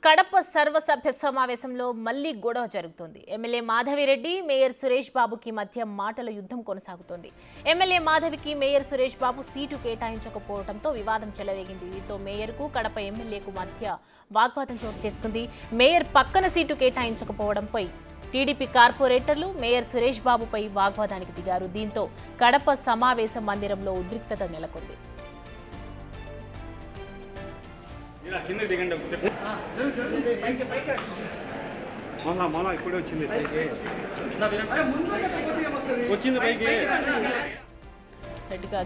కడప సర్వసభ్య సమావేశంలో మళ్లీ గొడవ జరుగుతోంది. ఎమ్మెల్యే మాధవిరెడ్డి, మేయర్ సురేష్ బాబుకి మధ్య మాటల యుద్ధం కొనసాగుతోంది. MLA మాధవికి mayor Suresh Babu seat కేటాయించకపోవడంతో వివాదం చెలరేగింది. దీంతో మేయర్కు కడప ఎమ్మెల్యేకు మధ్య వాగ్వాదం చోటు చేసుకుంది. మేయర్ పక్కన సీటు కేటాయించకపోవడంపై టీడీపీ కార్పొరేటర్లు మేయర్ సురేష్ బాబుపై వాగ్వాదానికి దిగారు. దీంతో కడప సమావేశ మందిరంలో ఉద్రిక్తత నెలకొంది.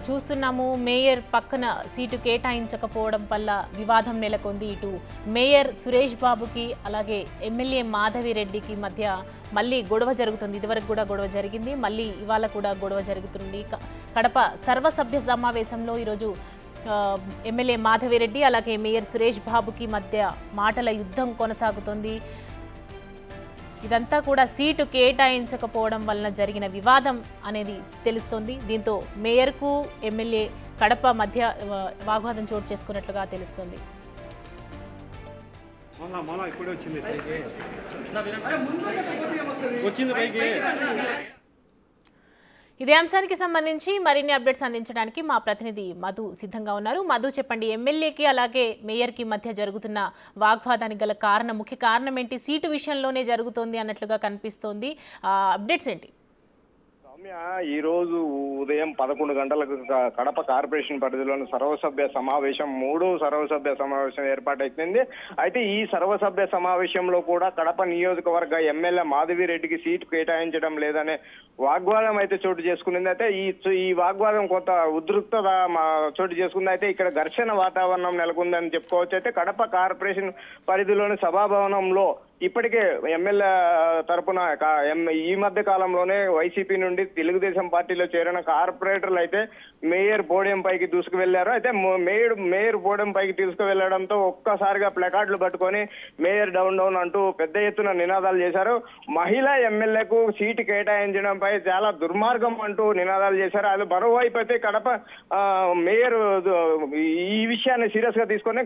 చూస్తున్నాము, మేయర్ పక్కన సీటు కేటాయించకపోవడం వల్ల వివాదం నెలకొంది. ఇటు మేయర్ సురేష్ బాబుకి అలాగే ఎమ్మెల్యే మాధవిరెడ్డికి మధ్య మళ్ళీ గొడవ జరుగుతుంది. ఇదివరకు కూడా గొడవ జరిగింది, మళ్ళీ ఇవాళ కూడా గొడవ జరుగుతుంది. కడప సర్వసభ్య సమావేశంలో ఈరోజు ఎమ్మెల్యే మాధవిరెడ్డి అలాగే మేయర్ సురేష్ బాబుకి మధ్య మాటల యుద్ధం కొనసాగుతోంది. ఇదంతా కూడా సీటు కేటాయించకపోవడం వలన జరిగిన వివాదం అనేది తెలుస్తోంది. దీంతో మేయర్కు ఎమ్మెల్యే కడప మధ్య వాగ్వాదం చోటు చేసుకున్నట్లుగా తెలుస్తోంది. ఇదే అంశానికి సంబంధించి మరిన్ని అప్డేట్స్ అందించడానికి మా ప్రతినిధి మధు సిద్ధంగా ఉన్నారు. మధు, చెప్పండి, ఎమ్మెల్యేకి అలాగే మేయర్కి మధ్య జరుగుతున్న వాగ్వాదానికి గల కారణం, ముఖ్య కారణం ఏంటి? సీటు విషయంలోనే జరుగుతోంది అన్నట్లుగా కనిపిస్తోంది. అప్డేట్స్ ఏంటి? ఈ రోజు ఉదయం 11 గంటలకు కడప కార్పొరేషన్ పరిధిలోని సర్వసభ్య సమావేశం, మూడో సర్వసభ్య సమావేశం ఏర్పాటైంది. అయితే ఈ సర్వసభ్య సమావేశంలో కూడా కడప నియోజకవర్గ ఎమ్మెల్యే మాధవిరెడ్డికి సీటు కేటాయించడం లేదనే వాగ్వాదం అయితే చోటు చేసుకునింది. అయితే ఈ వాగ్వాదం కొంత ఉద్రిక్తత చోటు చేసుకుంది. అయితే ఇక్కడ ఘర్షణ వాతావరణం నెలకొందని చెప్పుకోవచ్చు. అయితే కడప కార్పొరేషన్ పరిధిలోని సభాభవనంలో ఇప్పటికే ఎమ్మెల్యే తరపున ఈ మధ్య కాలంలోనే వైసీపీ నుండి తెలుగుదేశం పార్టీలో చేరిన కార్పొరేటర్లు అయితే మేయర్ పోడియం పైకి దూసుకువెళ్లారు. అయితే మేయర్ పోడియం పైకి తీసుకువెళ్లడంతో ఒక్కసారిగా ప్లకార్డులు పట్టుకొని మేయర్ డౌన్ డౌన్ అంటూ పెద్ద ఎత్తున నినాదాలు చేశారు. మహిళా ఎమ్మెల్యేకు సీటు కేటాయించడంపై చాలా దుర్మార్గం అంటూ నినాదాలు చేశారు. అది మరోవైపు అయితే కడప మేయర్ ఈ విషయాన్ని సీరియస్ గా తీసుకొని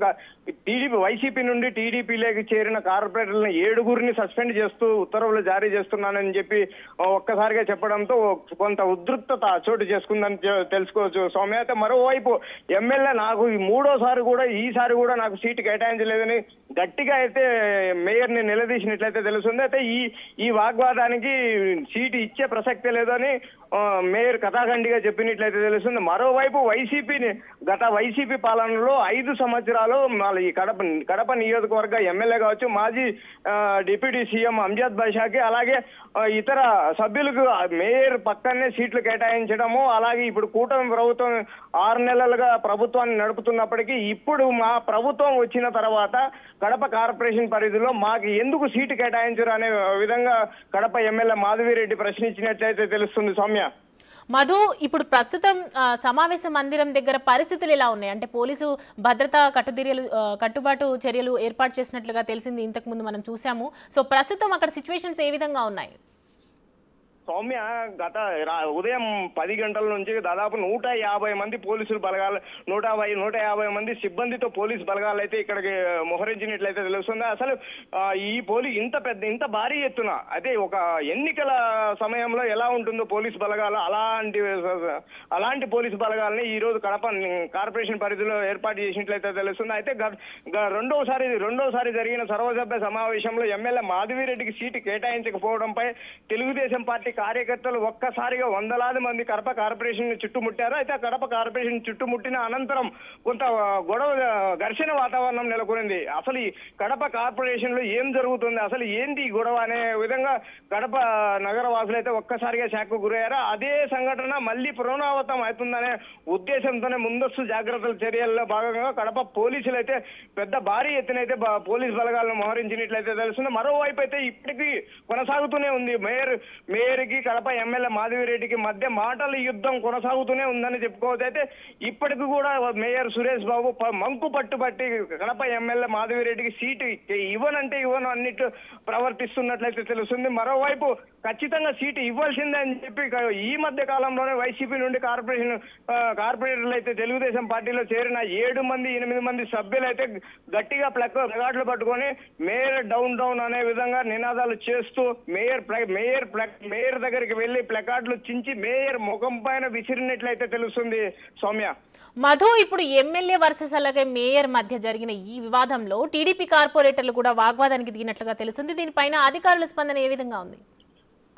వైసీపీ నుండి టీడీపీలోకి చేరిన కార్పొరేటర్లను 7గురిని సస్పెండ్ చేస్తూ ఉత్తర్వులు జారీ చేస్తున్నానని చెప్పి ఒక్కసారిగా చెప్పడంతో కొంత ఉద్రిక్తత చోటు చేసుకుందని తెలుసుకోవచ్చు సౌమ్య. అయితే మరోవైపు ఎమ్మెల్యే నాకు మూడోసారి కూడా ఈసారి కూడా నాకు సీటు కేటాయించలేదని గట్టిగా అయితే మేయర్ ని నిలదీసినట్లయితే తెలుస్తుంది. అయితే ఈ వాగ్వాదానికి సీటు ఇచ్చే ప్రసక్తే లేదని మేయర్ కథాఖండిగా చెప్పినట్లయితే తెలుస్తుంది. మరోవైపు గత వైసీపీ పాలనలో 5 సంవత్సరాలు ఈ కడప నియోజకవర్గ ఎమ్మెల్యే కావచ్చు, మాజీ డిప్యూటీ సీఎం అంజద్ బాషాకి అలాగే ఇతర సభ్యులకు మేయర్ పక్కనే సీట్లు కేటాయించడము, అలాగే ఇప్పుడు కూటమి ప్రభుత్వం 6 నెలలుగా ప్రభుత్వాన్ని నడుపుతున్నప్పటికీ ఇప్పుడు మా ప్రభుత్వం వచ్చిన తర్వాత కడప కార్పొరేషన్ పరిధిలో మాకు ఎందుకు సీటు కేటాయించరు అనే విధంగా కడప ఎమ్మెల్యే మాధవిరెడ్డి ప్రశ్నించినట్లయితే తెలుస్తుంది సౌమ్య. మధు, ఇప్పుడు ప్రస్తుతం సమావేశ మందిరం దగ్గర పరిస్థితులు ఎలా ఉన్నాయి? అంటే పోలీసు భద్రతా కట్టుబాటు చర్యలు ఏర్పాటు చేసినట్లుగా తెలిసింది, ఇంతకు ముందు మనం చూసాము. సో ప్రస్తుతం అక్కడ సిచ్యువేషన్స్ ఏ విధంగా ఉన్నాయి? సౌమ్య, గత ఉదయం 10 గంటల నుంచి దాదాపు 150 మంది పోలీసులు బలగాలు 150 మంది సిబ్బందితో పోలీసు బలగాలు అయితే ఇక్కడికి మోహరించినట్లయితే తెలుస్తుంది. అసలు ఇంత భారీ ఎత్తున అయితే ఒక ఎన్నికల సమయంలో ఎలా ఉంటుందో పోలీసు బలగాలు అలాంటి పోలీసు బలగాలని ఈ రోజు కడప కార్పొరేషన్ పరిధిలో ఏర్పాటు చేసినట్లయితే తెలుస్తుంది. అయితే రెండోసారి జరిగిన సర్వసభ్య సమావేశంలో ఎమ్మెల్యే మాధవిరెడ్డికి సీటు కేటాయించకపోవడంపై తెలుగుదేశం పార్టీ కార్యకర్తలు ఒక్కసారిగా వందలాది మంది కడప కార్పొరేషన్ చుట్టుముట్టారు. అయితే కడప కార్పొరేషన్ చుట్టుముట్టిన అనంతరం కొంత ఘర్షణ వాతావరణం నెలకొనింది. అసలు ఈ కడప కార్పొరేషన్ లో ఏం జరుగుతుంది, అసలు ఏంటి ఈ గొడవ అనే విధంగా కడప నగర వాసులు అయితే ఒక్కసారిగా షాక్కు గురయ్యారు. అదే సంఘటన మళ్ళీ పునరావృతం అవుతుందనే ఉద్దేశంతోనే ముందస్తు జాగ్రత్తల చర్యల్లో భాగంగా కడప పోలీసులు అయితే పెద్ద భారీ ఎత్తున అయితే పోలీస్ బలగాలను మోహరించినట్లయితే తెలుస్తుంది. మరోవైపు అయితే ఇప్పటికీ కొనసాగుతూనే ఉంది. మేయర్ రెడ్డికి కడప ఎమ్మెల్యే మాధవిరెడ్డికి మధ్య మాటల యుద్ధం కొనసాగుతూనే ఉందని చెప్పుకోవచ్చు. అయితే ఇప్పటికి కూడా మేయర్ సురేష్ బాబు మంకు పట్టుబట్టి కడప ఎమ్మెల్యే మాధవిరెడ్డికి సీటు ఇవ్వనంటే ఇవ్వను అన్నిట్లు ప్రవర్తిస్తున్నట్లయితే తెలుస్తుంది. మరోవైపు ఖచ్చితంగా సీటు ఇవ్వాల్సిందే అని చెప్పి ఈ మధ్య కాలంలోనే వైసీపీ నుండి కార్పొరేటర్లు అయితే తెలుగుదేశం పార్టీలో చేరిన 8 మంది సభ్యులు అయితే గట్టిగా ప్లగార్డులు పట్టుకొని మేయర్ డౌన్ డౌన్ అనే విధంగా నినాదాలు చేస్తూ మేయర్ దగ్గరికి వెళ్లి ప్లకార్డులు చించి మేయర్ ముఖం పైన విసిరినట్లయితే తెలుస్తుంది. సౌమ్య, మధు, ఇప్పుడు ఎమ్మెల్యే వర్సెస్ అలాగే మేయర్ మధ్య జరిగిన ఈ వివాదంలో టీడీపీ కార్పొరేటర్లు కూడా వాగ్వాదానికి దిగినట్లుగా తెలుస్తుంది. దీనిపైన అధికారుల స్పందన ఏ విధంగా ఉంది?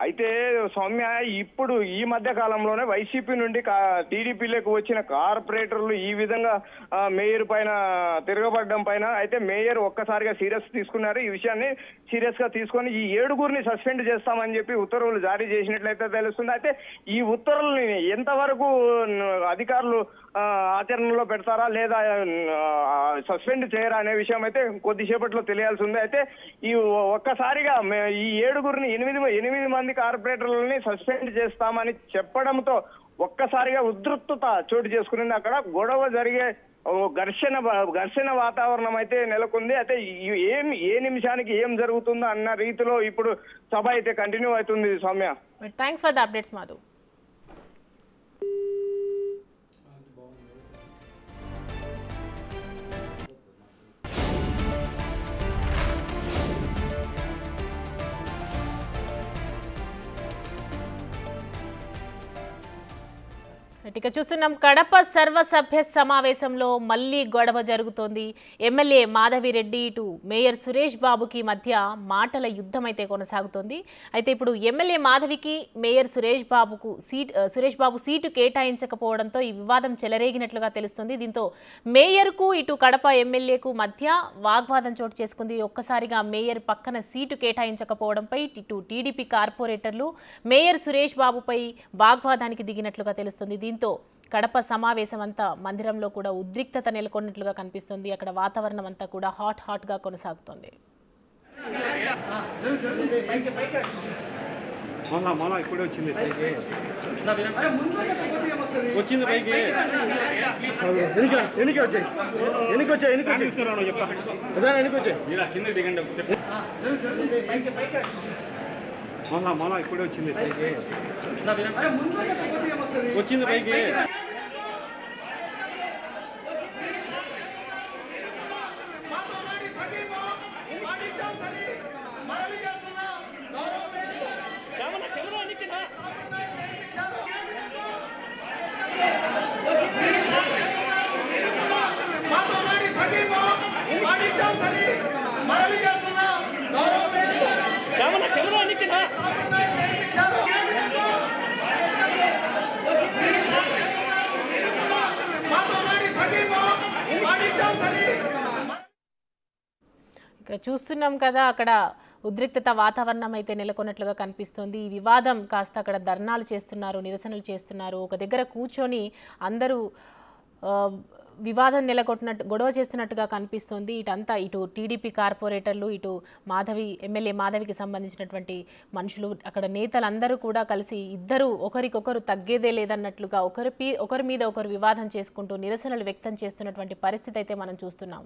అయితే సౌమ్య, ఇప్పుడు ఈ మధ్య కాలంలోనే వైసీపీ నుండి టీడీపీలోకి వచ్చిన కార్పొరేటర్లు ఈ విధంగా మేయర్ పైన తిరగబడడం పైన అయితే మేయర్ ఒక్కసారిగా సీరియస్ తీసుకున్నారు. ఈ విషయాన్ని సీరియస్ గా తీసుకొని ఈ 7గురిని సస్పెండ్ చేస్తామని చెప్పి ఉత్తర్వులు జారీ చేసినట్లయితే తెలుస్తుంది. అయితే ఈ ఉత్తర్వుల్ని ఎంతవరకు అధికారులు ఆచరణలో పెడతారా లేదా సస్పెండ్ చేయరా అనే విషయం అయితే కొద్దిసేపట్లో తెలియాల్సి ఉంది. అయితే ఈ ఒక్కసారిగా ఈ 7గురిని 8 మంది కార్పొరేటర్లని సస్పెండ్ చేస్తామని చెప్పడంతో ఒక్కసారిగా ఉద్రిక్తత చోటు చేసుకునింది. అక్కడ గొడవ జరిగే ఘర్షణ వాతావరణం అయితే నెలకొంది. అయితే ఏ నిమిషానికి ఏం జరుగుతుందో అన్న రీతిలో ఇప్పుడు సభ అయితే కంటిన్యూ అవుతుంది. Soumya, thanks for the updates Madhu. ఇక చూస్తున్నాం, కడప సర్వసభ్య సమావేశంలో మళ్లీ గొడవ జరుగుతోంది. ఎమ్మెల్యే మాధవిరెడ్డి ఇటు మేయర్ సురేష్ బాబుకి మధ్య మాటల యుద్ధం అయితే కొనసాగుతోంది. అయితే ఇప్పుడు MLA మాధవికి mayor Suresh Babu seat కేటాయించకపోవడంతో ఈ వివాదం చెలరేగినట్లుగా తెలుస్తుంది. దీంతో మేయర్కు ఇటు కడప ఎమ్మెల్యేకు మధ్య వాగ్వాదం చోటు చేసుకుంది. ఒక్కసారిగా మేయర్ పక్కన సీటు కేటాయించకపోవడంపై ఇటు టీడీపీ కార్పొరేటర్లు మేయర్ సురేష్ బాబుపై వాగ్వాదానికి దిగినట్లుగా తెలుస్తుంది. దీంతో కడప సమావేశం అంతా మందిరంలో కూడా ఉద్రిక్తత నెలకొన్నట్లుగా కనిపిస్తుంది. అక్కడ వాతావరణం అంతా కూడా హాట్ గా కొనసాగుతుంది. ఇప్పుడే వచ్చింది వచ్చింది పైకి. చూస్తున్నాం కదా, అక్కడ ఉద్రిక్తత వాతావరణం అయితే నెలకొన్నట్లుగా కనిపిస్తుంది. ఈ వివాదం కాస్త అక్కడ ధర్నాలు చేస్తున్నారు, నిరసనలు చేస్తున్నారు. ఒక దగ్గర కూర్చొని అందరూ వివాదం గొడవ చేస్తున్నట్టుగా కనిపిస్తుంది. ఇటు టీడీపీ కార్పొరేటర్లు, ఇటు ఎమ్మెల్యే మాధవికి సంబంధించినటువంటి మనుషులు, అక్కడ నేతలందరూ కూడా కలిసి ఇద్దరు ఒకరికొకరు తగ్గేదే లేదన్నట్లుగా ఒకరి మీద ఒకరు వివాదం చేసుకుంటూ నిరసనలు వ్యక్తం చేస్తున్నటువంటి పరిస్థితి అయితే మనం చూస్తున్నాం.